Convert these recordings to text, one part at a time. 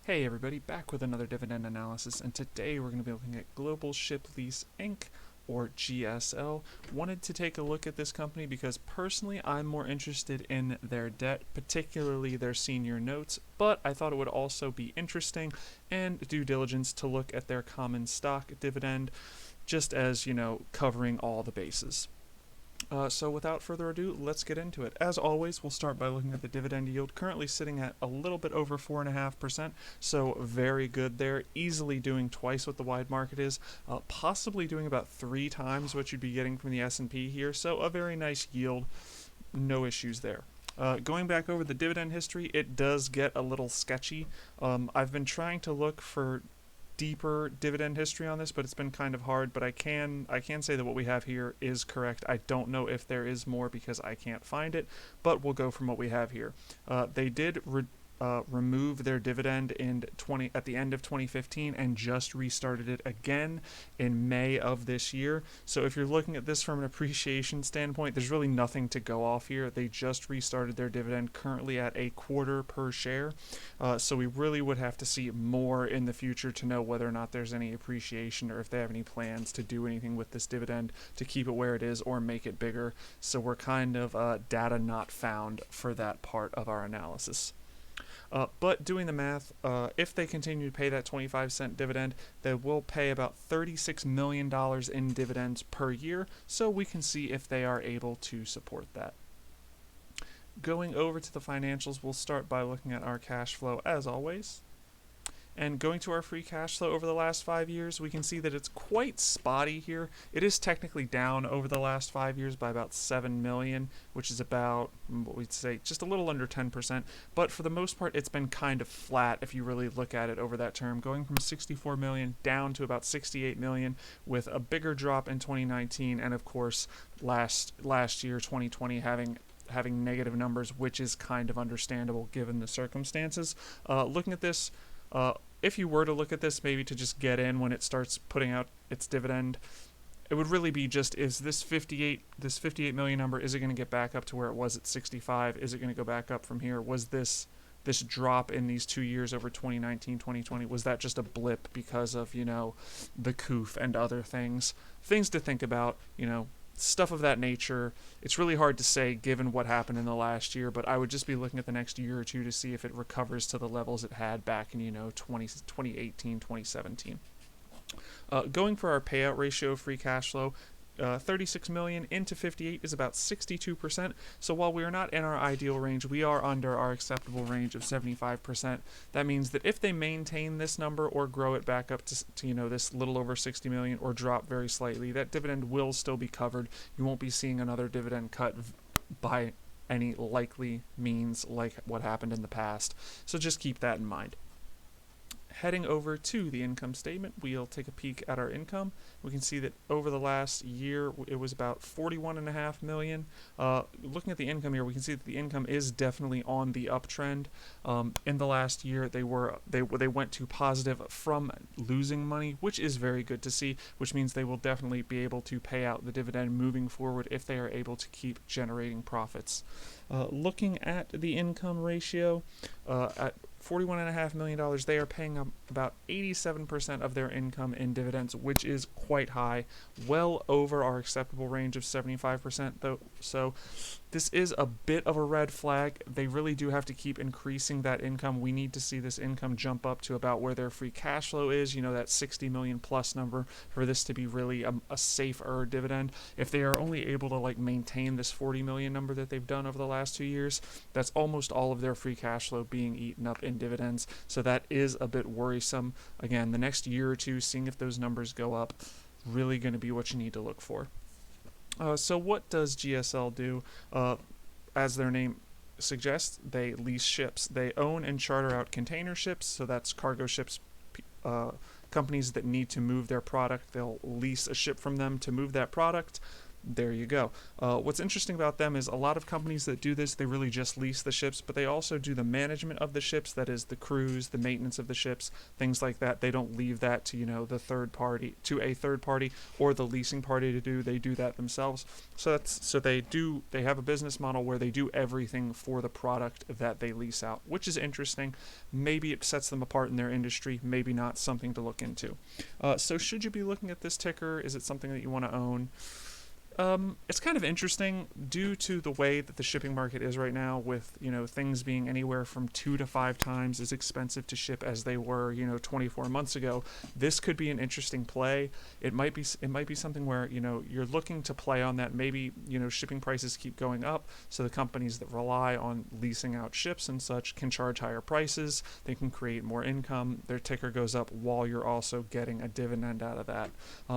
Hey everybody, back with another dividend analysis, and today we're going to be looking at Global Ship Lease Inc., or GSL. Wanted to take a look at this company because personally I'm more interested in their debt, particularly their senior notes, but I thought it would also be interesting and due diligence to look at their common stock dividend, just as, covering all the bases. So without further ado, let's get into it. As always, we'll start by looking at the dividend yield, currently sitting at a little bit over 4.5%, so very good there, easily doing twice what the wide market is, possibly doing about 3 times what you'd be getting from the S&P here, so a very nice yield, no issues there. Going back over the dividend history, it does get a little sketchy. I've been trying to look for deeper dividend history on this, but it's been kind of hard. But I can say that what we have here is correct. I don't know if there is more because I can't find it, but we'll go from what we have here. They did remove their dividend at the end of 2015 and just restarted it again in May of this year. So if you're looking at this from an appreciation standpoint, there's really nothing to go off here. They just restarted their dividend, currently at a quarter per share. So we really would have to see more in the future to know whether or not there's any appreciation or if they have any plans to do anything with this dividend to keep it where it is or make it bigger. So we're kind of data not found for that part of our analysis. But doing the math, if they continue to pay that 25-cent dividend, they will pay about $36 million in dividends per year, so we can see if they are able to support that. Going over to the financials, we'll start by looking at our cash flow as always. And going to our free cash flow over the last 5 years, we can see that it's quite spotty here. It is technically down over the last 5 years by about 7 million, which is about, what we'd say, just a little under 10%. But for the most part, it's been kind of flat if you really look at it over that term, going from 64 million down to about 68 million, with a bigger drop in 2019, and of course, last year, 2020, having negative numbers, which is kind of understandable given the circumstances. Looking at this, if you were to look at this, maybe to just get in when it starts putting out its dividend, it would really be just, is this 58 million number, is it going to get back up to where it was at 65? Is it going to go back up from here? Was this drop in these 2 years over 2019, 2020, was that just a blip because of, the COOF and other things? Things to think about, stuff of that nature. It's really hard to say given what happened in the last year, but I would just be looking at the next year or two to see if it recovers to the levels it had back in 2018, 2017. Going for our payout ratio of free cash flow, 36 million into 58 is about 62%. So while we are not in our ideal range, we are under our acceptable range of 75%. That means that if they maintain this number or grow it back up to this little over 60 million or drop very slightly, that dividend will still be covered. You won't be seeing another dividend cut by any likely means like what happened in the past. So just keep that in mind. Heading over to the income statement, we'll take a peek at our income. We can see that over the last year, it was about 41.5 million. Looking at the income here, we can see that the income is definitely on the uptrend. In the last year, they went to positive from losing money, which is very good to see, which means they will definitely be able to pay out the dividend moving forward if they are able to keep generating profits. Looking at the income ratio, at $41.5 million, they are paying about 87% of their income in dividends, which is quite high, well over our acceptable range of 75%, though. So this is a bit of a red flag. They really do have to keep increasing that income. We need to see this income jump up to about where their free cash flow is, that 60 million plus number, for this to be really a safer dividend. If they are only able to maintain this 40 million number that they've done over the last 2 years, that's almost all of their free cash flow being eaten up in dividends. So that is a bit worrisome. Again, the next year or two, seeing if those numbers go up, really going to be what you need to look for. So what does GSL do? As their name suggests, they lease ships. They own and charter out container ships, so that's cargo ships, companies that need to move their product. They'll lease a ship from them to move that product. There you go. What's interesting about them is a lot of companies that do this, they really just lease the ships, but they also do the management of the ships, that is the crews, the maintenance of the ships, things like that. They don't leave that to, the third party, to a third party or the leasing party to do. They do that themselves. So they have a business model where they do everything for the product that they lease out, which is interesting. Maybe it sets them apart in their industry, maybe not. Something to look into. So should you be looking at this ticker? Is it something that you want to own? It's kind of interesting due to the way that the shipping market is right now, with things being anywhere from 2 to 5 times as expensive to ship as they were 24 months ago. This could be an interesting play. It might be something where you're looking to play on that. Maybe shipping prices keep going up, so the companies that rely on leasing out ships and such can charge higher prices. They can create more income. Their ticker goes up while you're also getting a dividend out of that.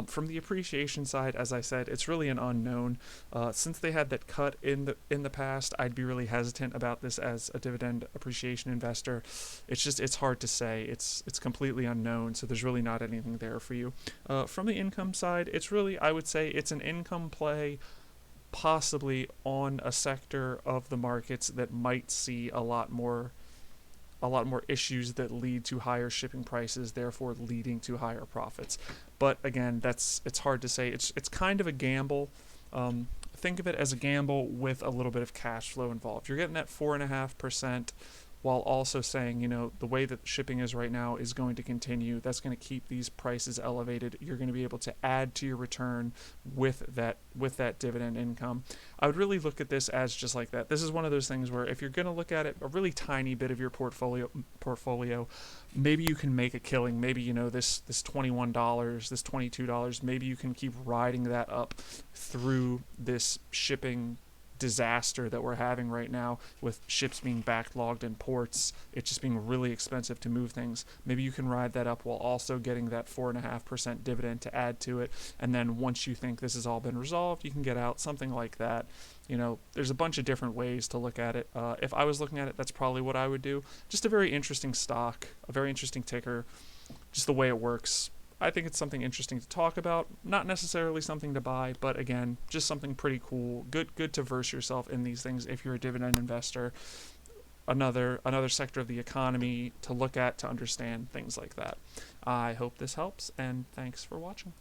From the appreciation side, as I said, it's really an unknown. Since they had that cut in the past, I'd be really hesitant about this as a dividend appreciation investor. It's hard to say. It's completely unknown, so there's really not anything there for you. From the income side, I would say it's an income play, possibly on a sector of the markets that might see a lot more issues that lead to higher shipping prices, therefore leading to higher profits. But again, it's hard to say. It's kind of a gamble. Think of it as a gamble with a little bit of cash flow involved. You're getting that 4.5%, while also saying, the way that shipping is right now is going to continue. That's going to keep these prices elevated. You're going to be able to add to your return with that dividend income. I would really look at this as just like that. This is one of those things where if you're going to look at it, a really tiny bit of your portfolio, maybe you can make a killing. Maybe, this $21, this $22, maybe you can keep riding that up through this shipping disaster that we're having right now, with ships being backlogged in ports. It's just being really expensive to move things. Maybe you can ride that up while also getting that 4.5% dividend to add to it. And then once you think this has all been resolved, you can get out, something like that. There's a bunch of different ways to look at it. If I was looking at it, that's probably what I would do. Just a very interesting stock, a very interesting ticker, just the way it works. I think it's something interesting to talk about, not necessarily something to buy, but again, just something pretty cool. Good to verse yourself in these things if you're a dividend investor. Another sector of the economy to look at, to understand things like that. I hope this helps, and thanks for watching.